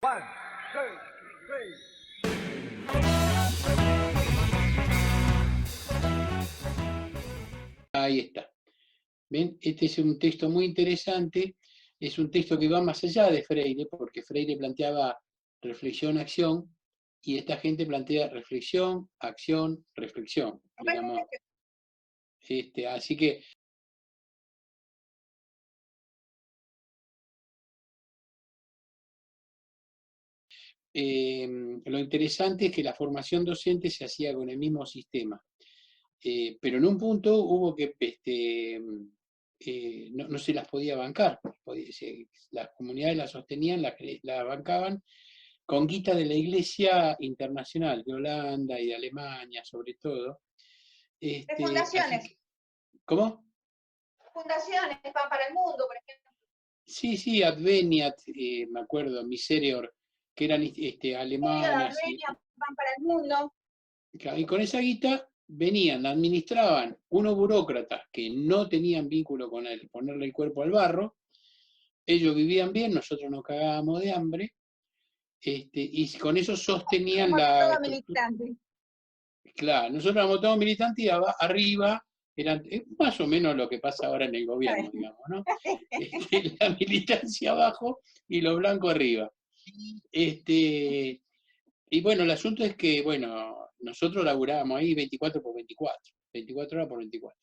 One, two, three. Ahí está. ¿Ven? Este es un texto muy interesante, es un texto que va más allá de Freire, porque Freire planteaba reflexión, acción, y esta gente plantea reflexión, acción, reflexión, digamos. Así que lo interesante es que la formación docente se hacía con el mismo sistema, pero en un punto hubo que no se las podía bancar, las comunidades las sostenían, la bancaban con guita de la Iglesia Internacional, de Holanda y de Alemania sobre todo. De fundaciones. ¿Cómo? Fundaciones, Pan para el Mundo, por ejemplo. Sí, Adveniat, me acuerdo, Miserior, que eran alemanas. Adveniat, Pan para el Mundo. Y con esa guita venían, administraban unos burócratas que no tenían vínculo con ponerle el cuerpo al barro, ellos vivían bien, nosotros nos cagábamos de hambre, y con eso sostenían como la... Todo militante. Claro, nosotros éramos todos militantes y arriba eran más o menos lo que pasa ahora en el gobierno, digamos, ¿no? La militancia abajo y los blancos arriba. Y bueno, el asunto es que, bueno, nosotros laburábamos ahí 24 por 24, 24 horas por 24,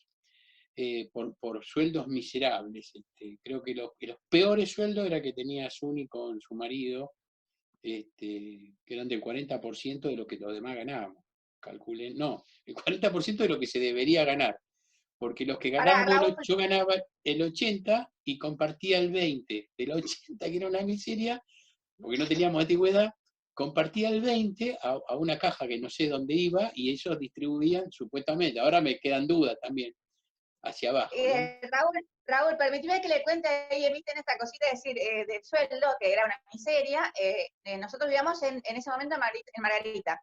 por sueldos miserables. Creo que los peores sueldos era que tenía Suni con su marido, que eran del 40% de lo que los demás ganábamos. Calculen, no, el 40% de lo que se debería ganar, porque los que ganábamos, yo ganaba el 80 y compartía el 20, del 80 que era una miseria, porque no teníamos antigüedad, compartía el 20 a una caja que no sé dónde iba y ellos distribuían supuestamente, ahora me quedan dudas también, hacia abajo, ¿no? Raúl, permíteme que le cuente ahí, emiten esta cosita, es decir, del sueldo, que era una miseria. Nosotros vivíamos en ese momento en Margarita,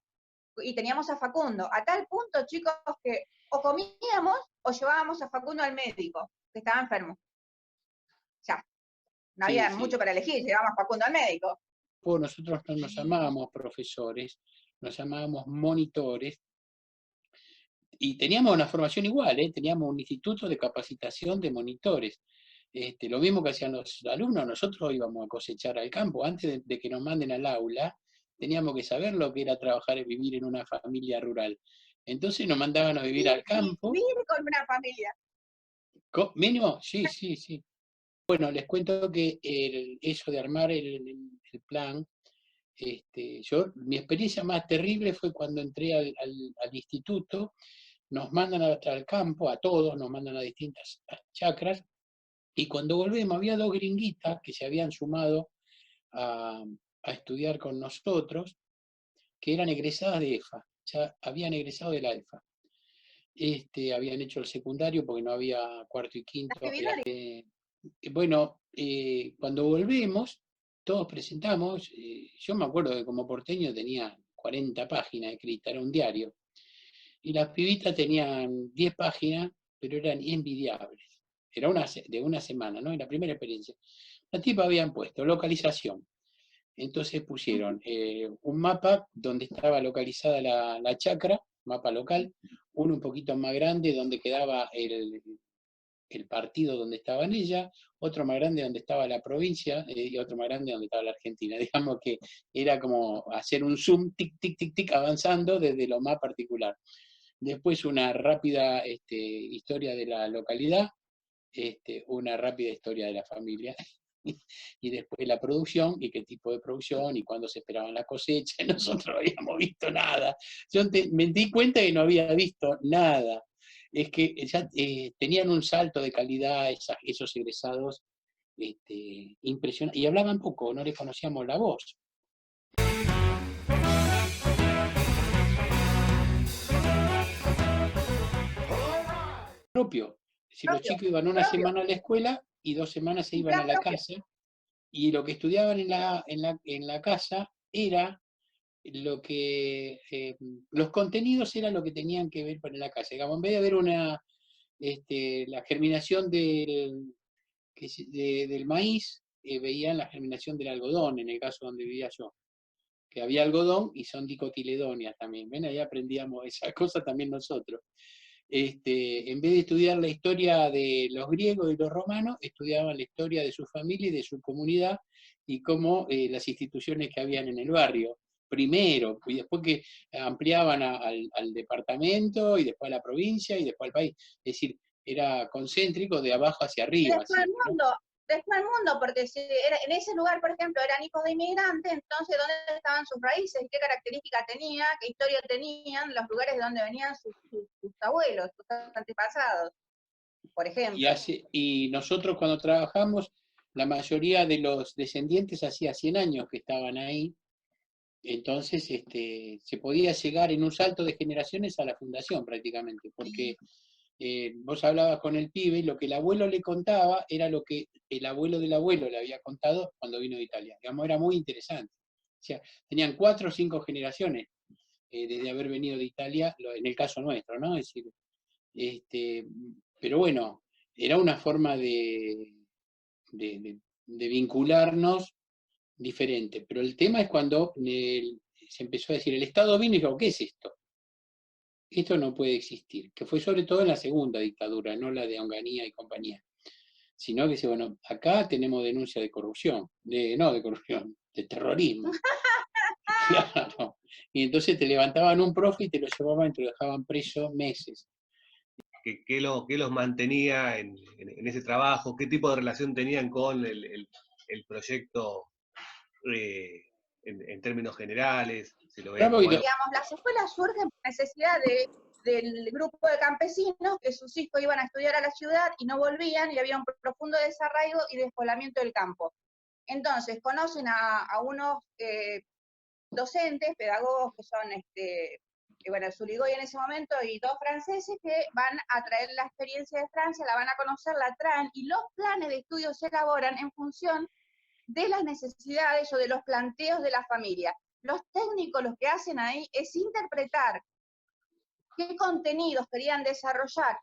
y teníamos a Facundo, a tal punto, chicos, que o comíamos o llevábamos a Facundo al médico, que estaba enfermo. Ya, no había mucho para elegir, llevábamos a Facundo al médico. Pues nosotros no nos llamábamos profesores, nos llamábamos monitores, y teníamos una formación igual, teníamos un instituto de capacitación de monitores. Lo mismo que hacían los alumnos, nosotros íbamos a cosechar al campo. Antes de que nos manden al aula, teníamos que saber lo que era trabajar y vivir en una familia rural. Entonces nos mandaban a vivir al campo. Vivir con una familia. ¿Mínimo? Sí. Bueno, les cuento que eso de armar el plan, mi experiencia más terrible fue cuando entré al instituto. Nos mandan al campo, a todos, nos mandan a distintas chacras, y cuando volvemos había dos gringuitas que se habían sumado a estudiar con nosotros, que eran egresadas de EFA, ya habían egresado de la EFA. Habían hecho el secundario porque no había cuarto y quinto. Bueno, cuando volvemos, todos presentamos, yo me acuerdo que como porteño tenía 40 páginas escritas, era un diario, y las pibitas tenían 10 páginas, pero eran envidiables. Era de una semana, ¿no? En la primera experiencia. La tipa habían puesto localización. Entonces pusieron un mapa donde estaba localizada la chacra, mapa local, uno un poquito más grande donde quedaba el partido donde estaban ella, otro más grande donde estaba la provincia y otro más grande donde estaba la Argentina. Digamos que era como hacer un zoom, tic, tic, tic, tic, avanzando desde lo más particular. Después una rápida historia de la localidad, una rápida historia de la familia, y después la producción, y qué tipo de producción, y cuándo se esperaban la cosecha. Nosotros no habíamos visto nada. Me di cuenta que no había visto nada. Es que ya tenían un salto de calidad esos egresados impresionante, y hablaban poco, no les conocíamos la voz. Propio. Si los chicos iban una semana a la escuela y 2 semanas se iban a la casa, y lo que estudiaban en la casa era lo que, los contenidos eran lo que tenían que ver para la casa. Digamos, en vez de haber la germinación del maíz, veían la germinación del algodón, en el caso donde vivía yo. Que había algodón y son dicotiledonias también. ¿Ven? Ahí aprendíamos esa cosa también nosotros. En vez de estudiar la historia de los griegos y los romanos, estudiaban la historia de su familia y de su comunidad y cómo las instituciones que habían en el barrio, primero, y después que ampliaban al departamento, y después a la provincia, y después al país. Es decir, era concéntrico de abajo hacia Y arriba. después al mundo, después al mundo, porque si era, en ese lugar, por ejemplo, eran hijos de inmigrantes, entonces ¿dónde estaban sus raíces? ¿Qué características tenía? ¿Qué historia tenían? Los lugares de donde venían sus abuelos, sus antepasados, por ejemplo. Y nosotros cuando trabajamos, la mayoría de los descendientes hacía 100 años que estaban ahí, entonces se podía llegar en un salto de generaciones a la fundación prácticamente, porque vos hablabas con el pibe y lo que el abuelo le contaba era lo que el abuelo del abuelo le había contado cuando vino de Italia. Digamos, era muy interesante. O sea, tenían 4 o 5 generaciones desde haber venido de Italia, en el caso nuestro, ¿no? Es decir, pero bueno, era una forma de vincularnos diferente. Pero el tema es cuando se empezó a decir, el Estado vino y dijo, ¿qué es esto? Esto no puede existir, que fue sobre todo en la segunda dictadura, no la de Onganía y compañía, sino que dice, bueno, acá tenemos denuncia de corrupción, no de corrupción, de terrorismo. Claro. Y entonces te levantaban un profe y te lo llevaban y te lo dejaban preso meses. ¿Qué los mantenía en ese trabajo? ¿Qué tipo de relación tenían con el proyecto en términos generales? Si lo ven como algo... Digamos, las escuelas surgen por necesidad del grupo de campesinos que sus hijos iban a estudiar a la ciudad y no volvían, y había un profundo desarraigo y despoblamiento del campo. Entonces conocen a unos docentes, pedagogos que son, bueno, Zuligoy en ese momento y 2 franceses que van a traer la experiencia de Francia, la van a conocer, la traen, y los planes de estudio se elaboran en función de las necesidades o de los planteos de la familia. Los técnicos lo que hacen ahí es interpretar qué contenidos querían desarrollar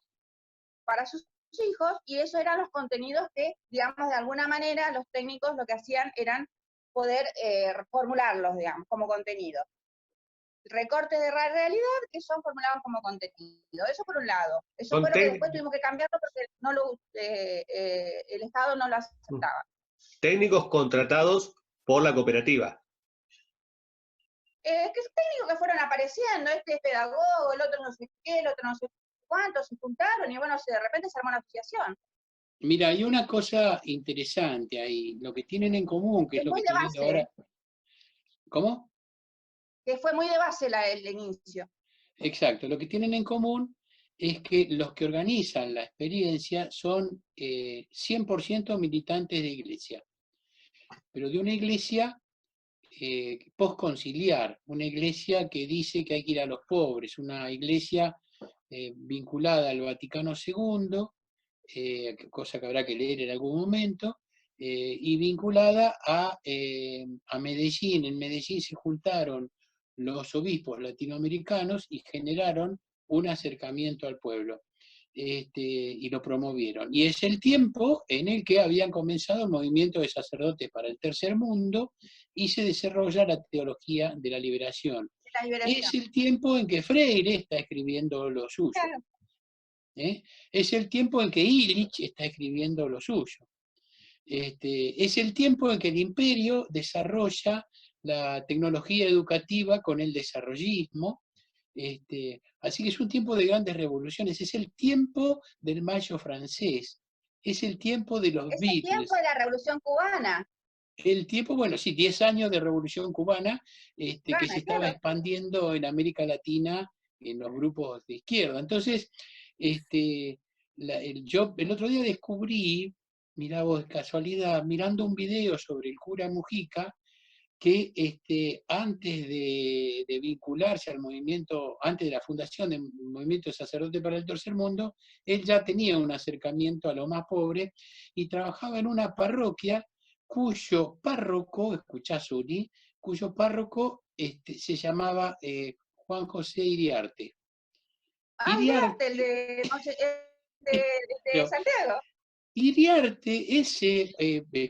para sus hijos, y esos eran los contenidos que, digamos, de alguna manera los técnicos lo que hacían eran poder formularlos, digamos, como contenido. Recortes de realidad que son formulados como contenido. Eso por un lado. Eso fue lo que después tuvimos que cambiarlo porque el Estado no lo aceptaba. Técnicos contratados por la cooperativa. Que es técnicos que fueron apareciendo, este es pedagogo, el otro no sé qué, el otro no sé cuánto, se juntaron y bueno, de repente se armó una asociación. Mira, hay una cosa interesante ahí, lo que tienen en común, que es lo que estoy viendo ahora. ¿Cómo? Que fue muy de base el inicio. Exacto, lo que tienen en común es que los que organizan la experiencia son 100% militantes de iglesia, pero de una iglesia postconciliar, una iglesia que dice que hay que ir a los pobres, una iglesia vinculada al Vaticano II, cosa que habrá que leer en algún momento, y vinculada a Medellín. En Medellín se juntaron los obispos latinoamericanos y generaron un acercamiento al pueblo. Y lo promovieron. Y es el tiempo en el que habían comenzado el movimiento de sacerdotes para el tercer mundo y se desarrolla la teología de la liberación. Es el tiempo en que Freire está escribiendo lo suyo. Claro. Es el tiempo en que Illich está escribiendo lo suyo. Es el tiempo en que el imperio desarrolla la tecnología educativa con el desarrollismo. Así que es un tiempo de grandes revoluciones, es el tiempo del Mayo francés, es el tiempo de los Beatles. Es el tiempo de la Revolución Cubana. El tiempo, bueno, sí, 10 años de Revolución Cubana, que se estaba expandiendo en América Latina en los grupos de izquierda. Entonces, yo el otro día descubrí, mirá vos, casualidad, mirando un video sobre el cura Mujica, que antes de vincularse al movimiento, antes de la fundación del movimiento de sacerdote para el tercer mundo, él ya tenía un acercamiento a lo más pobre y trabajaba en una parroquia cuyo párroco, escuchá Zuli, cuyo párroco se llamaba Juan José Iriarte. Iriarte, el de Santiago. Iriarte, ese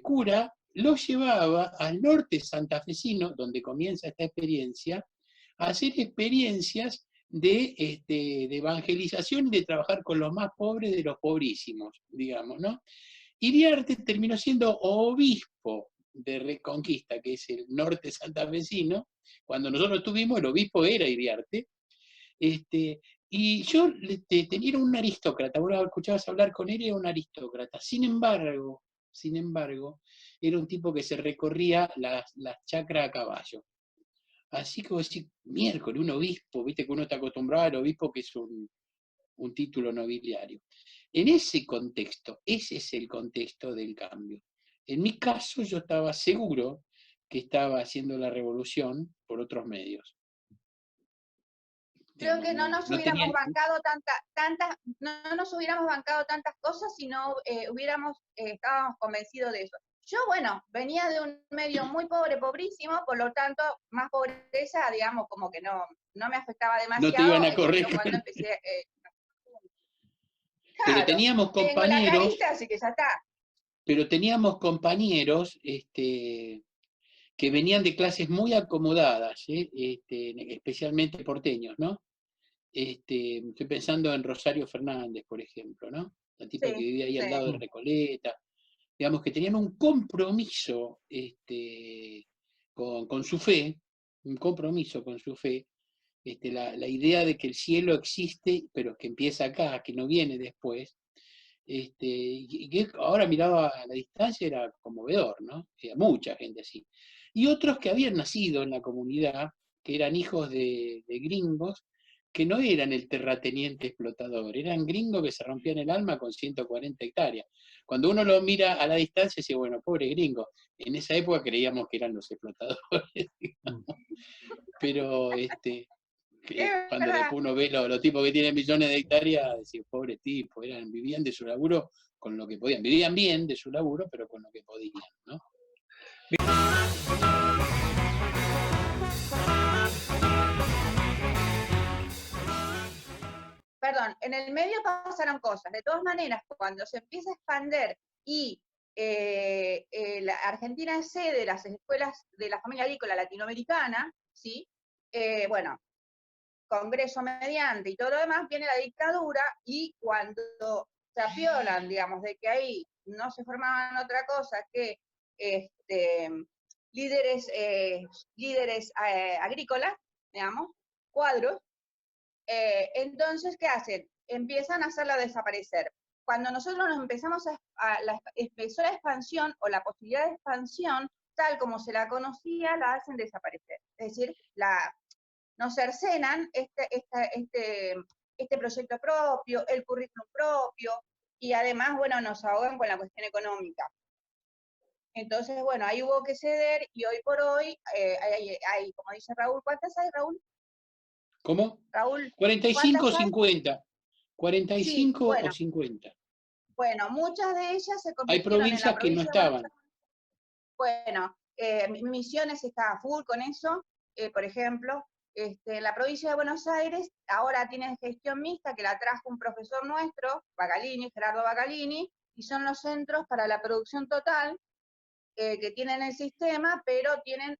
cura, lo llevaba al norte santafesino, donde comienza esta experiencia, a hacer experiencias de evangelización y de trabajar con los más pobres de los pobrísimos, digamos, ¿no? Iriarte terminó siendo obispo de Reconquista, que es el norte santafesino. Cuando nosotros estuvimos, el obispo era Iriarte. Y yo tenía un aristócrata, vos escuchabas hablar con él, era un aristócrata. Sin embargo, era un tipo que se recorría las chacras a caballo. Así que vos decís, miércoles, un obispo, viste que uno está acostumbrado al obispo, que es un título nobiliario. En ese contexto, ese es el contexto del cambio. En mi caso, yo estaba seguro que estaba haciendo la revolución por otros medios. Creo Digamos, que no nos hubiéramos tenía... bancado no nos hubiéramos bancado tantas cosas si no estábamos convencidos de eso. Yo, bueno, venía de un medio muy pobre, pobrísimo, por lo tanto, más pobreza, digamos, como que no me afectaba demasiado. No te iban a correr. Cuando empecé, Pero claro, teníamos tengo la compañeros, carita, así que ya está. pero teníamos compañeros que venían de clases muy acomodadas, especialmente porteños, ¿no? Estoy pensando en Rosario Fernández, por ejemplo, ¿no? La tipa que vivía ahí al lado de Recoleta, digamos que tenían un compromiso con su fe, un compromiso con su fe, la idea de que el cielo existe, pero que empieza acá, que no viene después, y que ahora mirado a la distancia era conmovedor, ¿no? Había mucha gente así. Y otros que habían nacido en la comunidad, que eran hijos de gringos, que no eran el terrateniente explotador, eran gringos que se rompían el alma con 140 hectáreas. Cuando uno lo mira a la distancia, dice, bueno, pobre gringo. En esa época creíamos que eran los explotadores, digamos. Pero cuando después uno ve los tipos que tienen millones de hectáreas, decir, pobre tipo, vivían de su laburo con lo que podían. Vivían bien de su laburo, pero con lo que podían, ¿no? Perdón, en el medio pasaron cosas. De todas maneras, cuando se empieza a expandir y la Argentina es sede de las escuelas de la familia agrícola latinoamericana, ¿sí? Bueno, Congreso mediante y todo lo demás, viene la dictadura y cuando se apiolan, digamos, de que ahí no se formaban otra cosa que líderes agrícolas, digamos, cuadros, entonces, ¿qué hacen? Empiezan a hacerla desaparecer. Cuando nosotros nos empezamos empezó la expansión o la posibilidad de expansión, tal como se la conocía, la hacen desaparecer. Es decir, nos cercenan este proyecto propio, el currículum propio, y además, bueno, nos ahogan con la cuestión económica. Entonces, bueno, ahí hubo que ceder y hoy por hoy hay, como dice Raúl, ¿cuántas hay, Raúl? ¿Cómo? Raúl, 45 o 50. 45 sí, bueno, o 50. Bueno, muchas de ellas se Hay convirtieron en la provincias que no provincia de Buenos estaban. Aires. Bueno, Misiones está a full con eso, por ejemplo. La provincia de Buenos Aires ahora tiene gestión mixta que la trajo un profesor nuestro, Bacalini, Gerardo Bacalini, y son los centros para la producción total que tienen el sistema, pero tienen,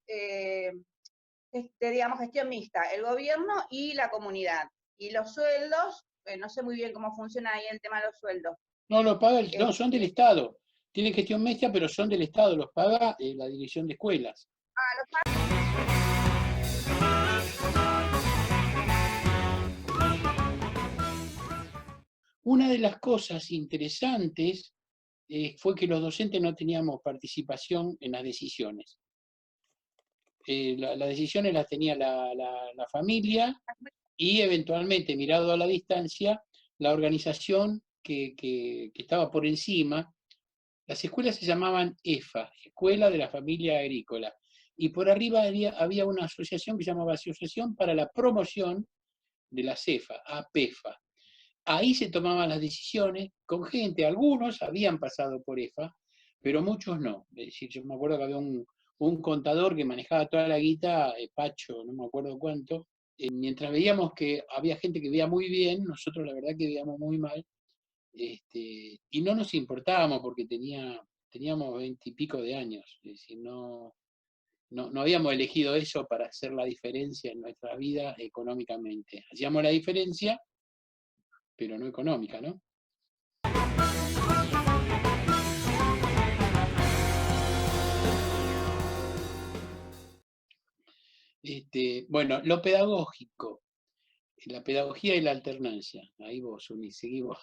digamos, gestión mixta, el gobierno y la comunidad. Y los sueldos, no sé muy bien cómo funciona ahí el tema de los sueldos. No, los paga, no, son del Estado. Tienen gestión mixta, pero son del Estado, los paga la Dirección de Escuelas. Los paga. Una de las cosas interesantes fue que los docentes no teníamos participación en las decisiones. Las decisiones las tenía la familia y eventualmente, mirado a la distancia, la organización que estaba por encima. Las escuelas se llamaban EFA, Escuela de la Familia Agrícola, y por arriba había una asociación que se llamaba Asociación para la Promoción de la CEFA, APEFA. Ahí se tomaban las decisiones con gente, algunos habían pasado por EFA, pero muchos no. Es decir, yo me acuerdo que había un contador que manejaba toda la guita, Pacho, no me acuerdo cuánto. Mientras veíamos que había gente que veía muy bien, nosotros la verdad que veíamos muy mal, y no nos importábamos porque tenía teníamos 20 y pico de años, es decir, no habíamos elegido eso para hacer la diferencia en nuestra vida económicamente. Hacíamos la diferencia, pero no económica, ¿no? Bueno, lo pedagógico, la pedagogía y la alternancia. Ahí vos, Uni, seguí vos.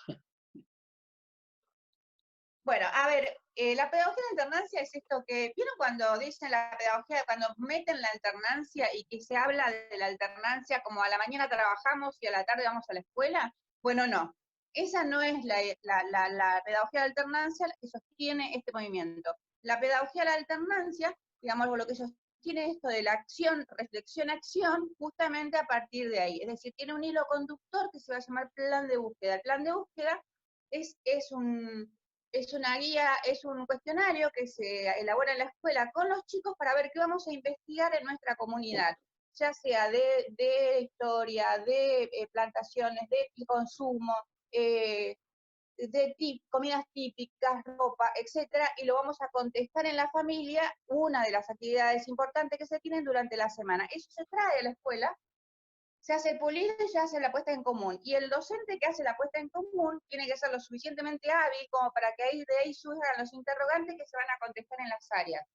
Bueno, a ver, la pedagogía de alternancia es esto que, ¿vieron cuando dicen la pedagogía, cuando meten la alternancia y que se habla de la alternancia como a la mañana trabajamos y a la tarde vamos a la escuela? Bueno, no. Esa no es la pedagogía de alternancia que sostiene este movimiento. La pedagogía de la alternancia, digamos, lo que sostiene esto de la acción, reflexión-acción, justamente a partir de ahí. Es decir, tiene un hilo conductor que se va a llamar plan de búsqueda. El plan de búsqueda es una guía, es un cuestionario que se elabora en la escuela con los chicos para ver qué vamos a investigar en nuestra comunidad, ya sea de historia, de plantaciones, de consumo, comidas típicas, ropa, etcétera, y lo vamos a contestar en la familia, una de las actividades importantes que se tienen durante la semana. Eso se trae a la escuela, se hace el pulido y se hace la puesta en común. Y el docente que hace la puesta en común tiene que ser lo suficientemente hábil como para que de ahí surjan los interrogantes que se van a contestar en las áreas.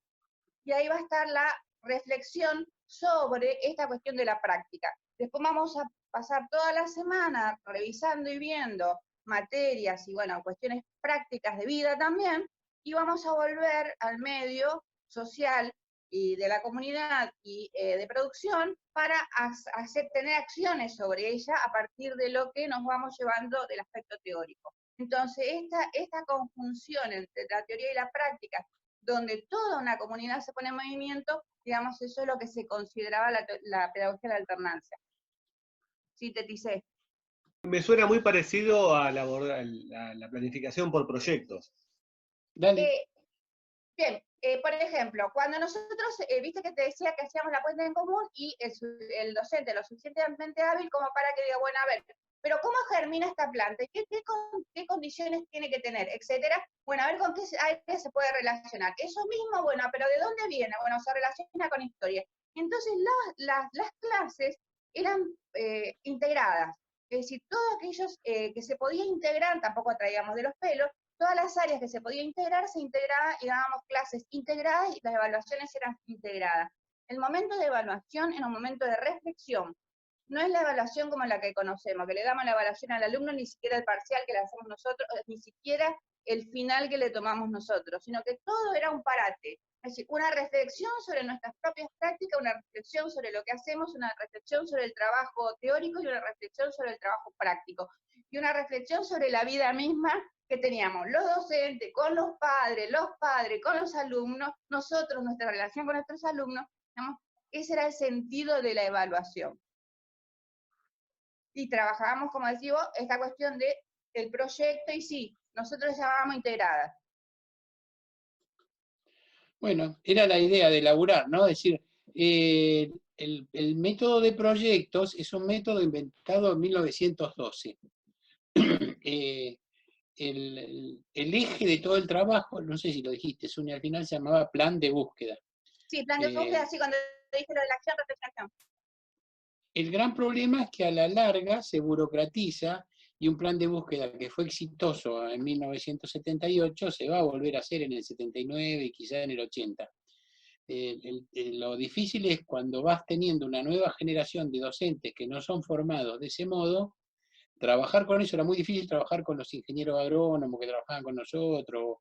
Y ahí va a estar la reflexión sobre esta cuestión de la práctica. Después vamos a pasar toda la semana revisando y viendo materias y, bueno, cuestiones prácticas de vida también, y vamos a volver al medio social y de la comunidad y de producción para tener acciones sobre ella a partir de lo que nos vamos llevando del aspecto teórico. Entonces, esta conjunción entre la teoría y la práctica, donde toda una comunidad se pone en movimiento, digamos, eso es lo que se consideraba la pedagogía de la alternancia. Sinteticé. Me suena muy parecido a la planificación por proyectos. Dale. Bien, por ejemplo, cuando nosotros, viste que te decía que hacíamos la puesta en común y el docente lo suficientemente hábil como para que diga, bueno, a ver, pero ¿cómo germina esta planta? ¿Qué condiciones tiene que tener? Etcétera. Bueno, a ver con qué área se puede relacionar. Eso mismo, bueno, pero ¿de dónde viene? Bueno, se relaciona con historia. Entonces, las clases eran integradas. Es decir, todos aquellos que se podía integrar, tampoco traíamos de los pelos, todas las áreas que se podía integrar, se integraba y dábamos clases integradas y las evaluaciones eran integradas. El momento de evaluación era un momento de reflexión. No es la evaluación como la que conocemos, que le damos la evaluación al alumno, ni siquiera el parcial que le hacemos nosotros, ni siquiera el final que le tomamos nosotros, sino que todo era un parate. Es decir, una reflexión sobre nuestras propias prácticas, una reflexión sobre lo que hacemos, una reflexión sobre el trabajo teórico y una reflexión sobre el trabajo práctico. Y una reflexión sobre la vida misma que teníamos los docentes, con los padres, con los alumnos, nosotros, nuestra relación con nuestros alumnos, digamos, ese era el sentido de la evaluación. Y trabajábamos, como decía vos, esta cuestión del proyecto, y sí, nosotros llamábamos integradas. Bueno, era la idea de elaborar, ¿no? Es decir, el método de proyectos es un método inventado en 1912. El eje de todo el trabajo, no sé si lo dijiste, Suni, al final se llamaba plan de búsqueda. Sí, plan de búsqueda, así cuando dije lo de la acción, reflexión. El gran problema es que a la larga se burocratiza y un plan de búsqueda que fue exitoso en 1978 se va a volver a hacer en el 79 y quizá en el 80. Lo difícil es cuando vas teniendo una nueva generación de docentes que no son formados de ese modo, trabajar con eso era muy difícil, trabajar con los ingenieros agrónomos que trabajaban con nosotros.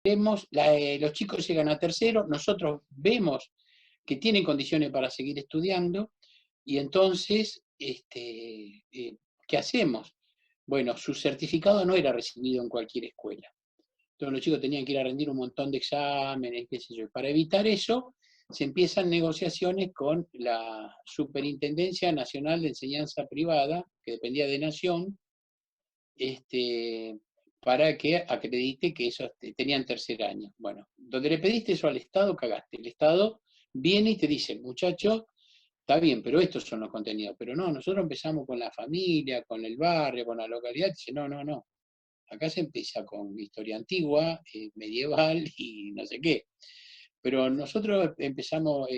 Los chicos llegan a tercero, nosotros vemos que tienen condiciones para seguir estudiando y entonces, ¿qué hacemos? Bueno, su certificado no era recibido en cualquier escuela. Entonces los chicos tenían que ir a rendir un montón de exámenes, qué sé yo. Para evitar eso, se empiezan negociaciones con la Superintendencia Nacional de Enseñanza Privada, que dependía de Nación, para que acredite que esos tenían tercer año. Bueno, donde le pediste eso al Estado, cagaste. El Estado viene y te dice, muchacho, Está bien, pero estos son los contenidos. Pero no, nosotros empezamos con la familia, con el barrio, con la localidad. Dice, no, no, no. Acá se empieza con historia antigua, medieval y no sé qué. Pero nosotros empezamos,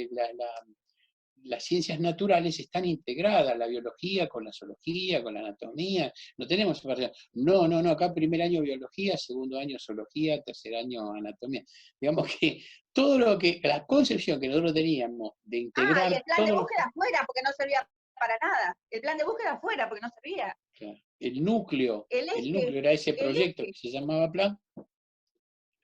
las ciencias naturales están integradas, la biología con la zoología, con la anatomía, no tenemos separación. No, no, no, acá primer año biología, segundo año zoología, tercer año anatomía. Digamos que todo lo que, la concepción que nosotros teníamos de Y integrar el plan de todo lo búsqueda afuera, porque no servía para nada. El plan de búsqueda afuera, porque no servía. claro, el núcleo El eje, era ese el proyecto eje, que se llamaba plan,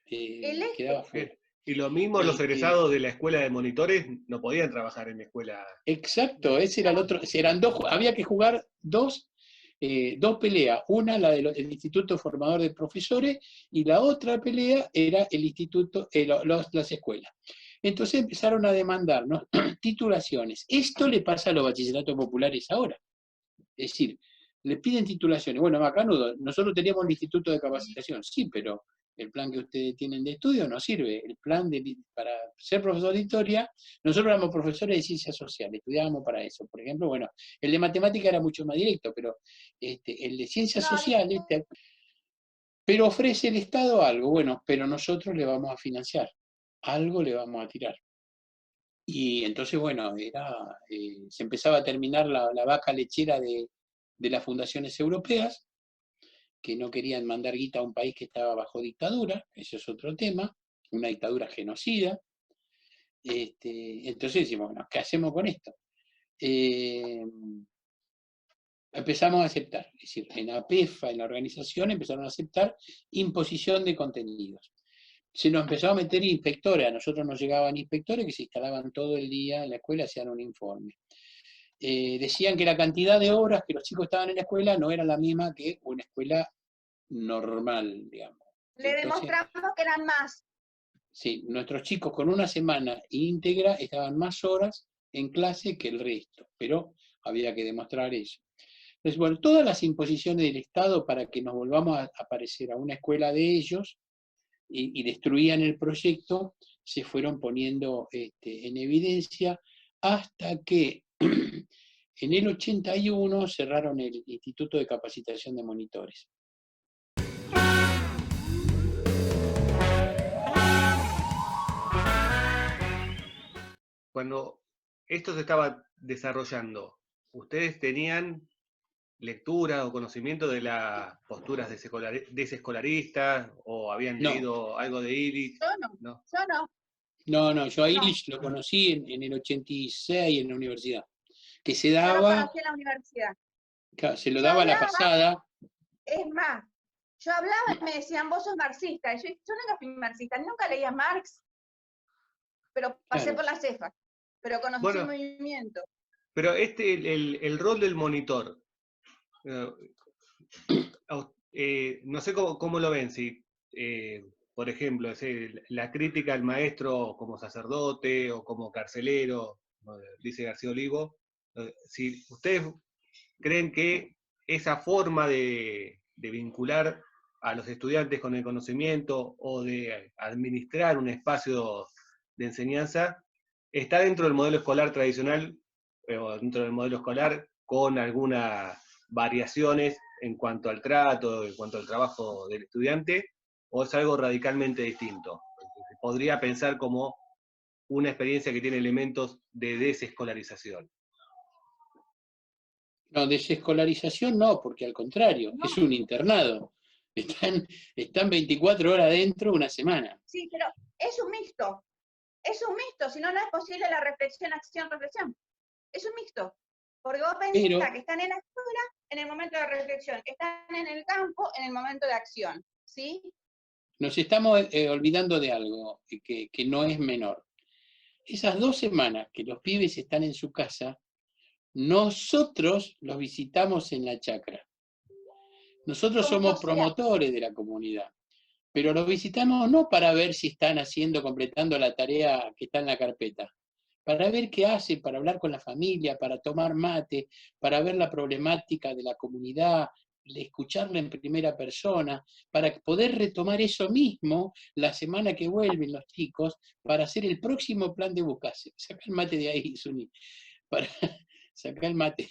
el quedaba eje. fuera. Y lo mismo los Este, egresados de la escuela de monitores no podían trabajar en la escuela. Exacto, ese era el otro, eran dos, había que jugar dos peleas, una la del Instituto Formador de Profesores y la otra pelea era el instituto, las escuelas. Entonces empezaron a demandar, ¿no? titulaciones. Esto le pasa a los bachilleratos populares ahora. Es decir, le piden titulaciones. Bueno, Macanudo, nosotros teníamos el Instituto de Capacitación, sí, pero el plan que ustedes tienen de estudio no sirve. El plan para ser profesor de historia, nosotros éramos profesores de ciencias sociales, estudiábamos para eso. Por ejemplo, bueno, el de matemática era mucho más directo, pero el de ciencias No, sociales, pero ofrece el Estado algo, bueno, pero nosotros le vamos a financiar, algo le vamos a tirar. Y entonces, bueno, se empezaba a terminar la vaca lechera de las fundaciones europeas, que no querían mandar guita a un país que estaba bajo dictadura, ese es otro tema, una dictadura genocida. Entonces decimos, bueno, ¿qué hacemos con esto? Empezamos a aceptar, es decir, en APEFA, en la organización, empezaron a aceptar imposición de contenidos. Se nos empezó a meter inspectores, a nosotros nos llegaban inspectores que se instalaban todo el día en la escuela, hacían un informe. Decían que la cantidad de horas que los chicos estaban en la escuela no era la misma que una escuela normal, digamos. le Entonces, demostramos que eran más. sí, nuestros chicos con una semana íntegra estaban más horas en clase que el resto, pero había que demostrar eso. Entonces, bueno, todas las imposiciones del Estado para que nos volvamos a parecer a una escuela de ellos y destruían el proyecto, se fueron poniendo en evidencia hasta que en el 81 cerraron el Instituto de Capacitación de Monitores. Cuando esto se estaba desarrollando, ¿ustedes tenían lectura o conocimiento de las posturas desescolaristas o habían No. leído algo de Illich? Yo no, No. yo no. No, yo a No. Illich lo conocí en el 86 en la universidad, que se Yo lo daba, conocí en la universidad. claro, se lo Yo daba a la hablaba, pasada. Es más, yo hablaba y me decían, vos sos marxista. Y yo nunca fui marxista, nunca leía Marx, pero pasé Claro. por la cefa, pero conocí el movimiento. Pero el rol del monitor, no sé cómo lo ven, si, por ejemplo, la crítica al maestro como sacerdote o como carcelero, como dice García Olivo, si ustedes creen que esa forma de vincular a los estudiantes con el conocimiento o de administrar un espacio de enseñanza está dentro del modelo escolar tradicional, o dentro del modelo escolar con algunas variaciones en cuanto al trato, en cuanto al trabajo del estudiante, o es algo radicalmente distinto. Se podría pensar como una experiencia que tiene elementos de desescolarización. No, desescolarización no, porque al contrario, No. es un internado. Están 24 horas dentro una semana. Sí, pero es un mixto. Es un mixto, si no, no es posible la reflexión, acción, reflexión. Es un mixto. Porque vos pensás que están en la escuela en el momento de reflexión, están en el campo en el momento de acción. ¿Sí? Nos estamos olvidando de algo que no es menor. Esas 2 semanas que los pibes están en su casa, nosotros los visitamos en la chacra. Nosotros somos promotores de la comunidad, pero los visitamos no para ver si están completando la tarea que está en la carpeta, para ver qué hace, para hablar con la familia, para tomar mate, para ver la problemática de la comunidad, escucharla en primera persona, para poder retomar eso mismo la semana que vuelven los chicos para hacer el próximo plan de búsqueda. Saca el mate de ahí, Suni. para sacar el mate,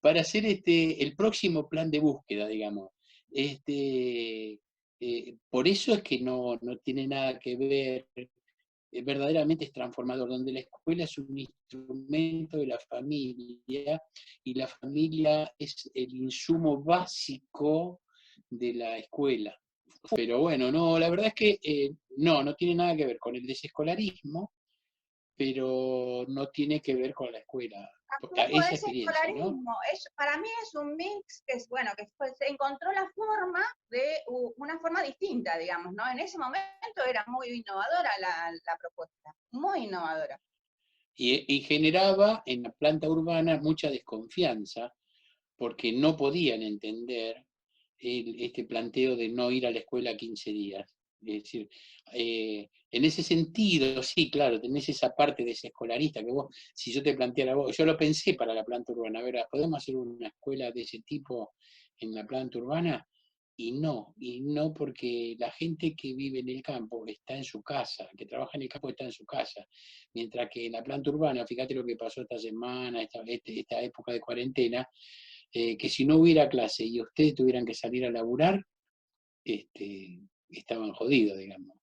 para hacer el próximo plan de búsqueda, digamos. Por eso es que no tiene nada que ver, verdaderamente es transformador, donde la escuela es un instrumento de la familia y la familia es el insumo básico de la escuela. Pero bueno, no, la verdad es que no tiene nada que ver con el desescolarismo, pero no tiene que ver con la escuela. Tampoco Esa es experiencia, ¿no? escolarismo, para mí es un mix que es, bueno, se encontró la forma de una forma distinta, digamos, ¿no? En ese momento era muy innovadora la propuesta, muy innovadora. Y generaba en la planta urbana mucha desconfianza, porque no podían entender este planteo de no ir a la escuela 15 días. Es decir, en ese sentido, sí, claro, tenés esa parte de ese escolarista que vos, si yo te planteara vos, yo lo pensé para la planta urbana, a ver, ¿podemos hacer una escuela de ese tipo en la planta urbana? Y no porque la gente que vive en el campo está en su casa, que trabaja en el campo está en su casa, mientras que en la planta urbana, fíjate lo que pasó esta semana, esta época de cuarentena, que si no hubiera clase y ustedes tuvieran que salir a laburar, estaban jodidos, digamos.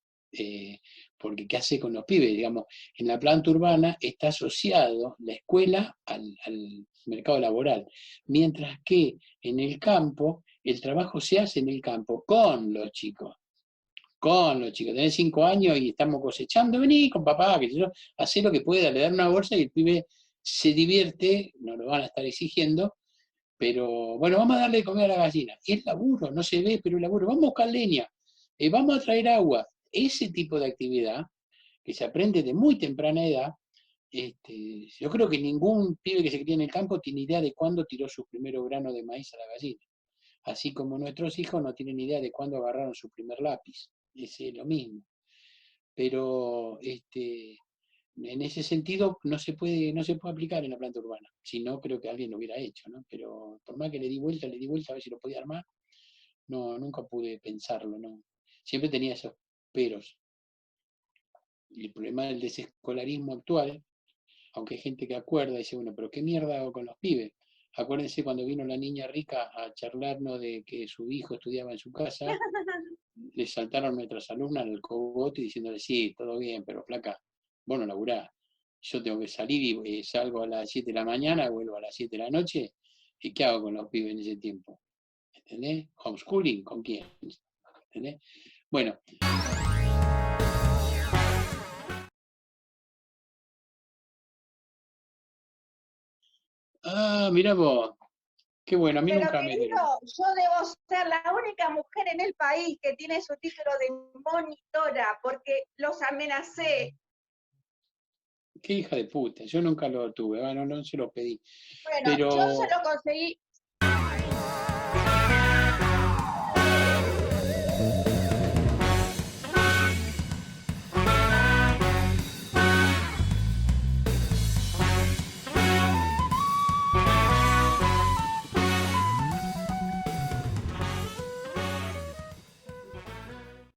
Porque ¿qué hace con los pibes? Digamos, en la planta urbana está asociado la escuela al mercado laboral, mientras que en el campo el trabajo se hace en el campo con los chicos. Con los chicos, tenés 5 años y estamos cosechando, vení con papá, que yo, hacé lo que pueda, le dan una bolsa y el pibe se divierte, no lo van a estar exigiendo, pero bueno, vamos a darle de comer a la gallina. Es laburo, no se ve, pero es laburo. Vamos a buscar leña, vamos a traer agua. Ese tipo de actividad que se aprende de muy temprana edad, yo creo que ningún pibe que se cría en el campo tiene idea de cuándo tiró su primer grano de maíz a la gallina. Así como nuestros hijos no tienen idea de cuándo agarraron su primer lápiz. Es lo mismo. Pero en ese sentido no se puede aplicar en la planta urbana. Si no, creo que alguien lo hubiera hecho, ¿no? Pero por más que le di vuelta a ver si lo podía armar, no, nunca pude pensarlo, ¿no? Siempre tenía esos peros. Y el problema del desescolarismo actual, aunque hay gente que acuerda y dice, bueno, pero ¿qué mierda hago con los pibes? Acuérdense cuando vino la niña rica a charlarnos de que su hijo estudiaba en su casa, le saltaron nuestras alumnas al cogote diciéndole, sí, todo bien, pero flaca, vos no laburás. Yo tengo que salir y salgo a las 7 de la mañana, vuelvo a las 7 de la noche, ¿y qué hago con los pibes en ese tiempo? ¿Entendés? ¿Homeschooling? ¿Con quién? ¿Entendés? Bueno. Ah, mirá vos. Qué bueno, a mí Pero nunca me dieron. querido, yo debo ser la única mujer en el país que tiene su título de monitora, porque los amenacé. Qué hija de puta, yo nunca lo tuve, bueno, no se lo pedí. Bueno, Pero yo se lo conseguí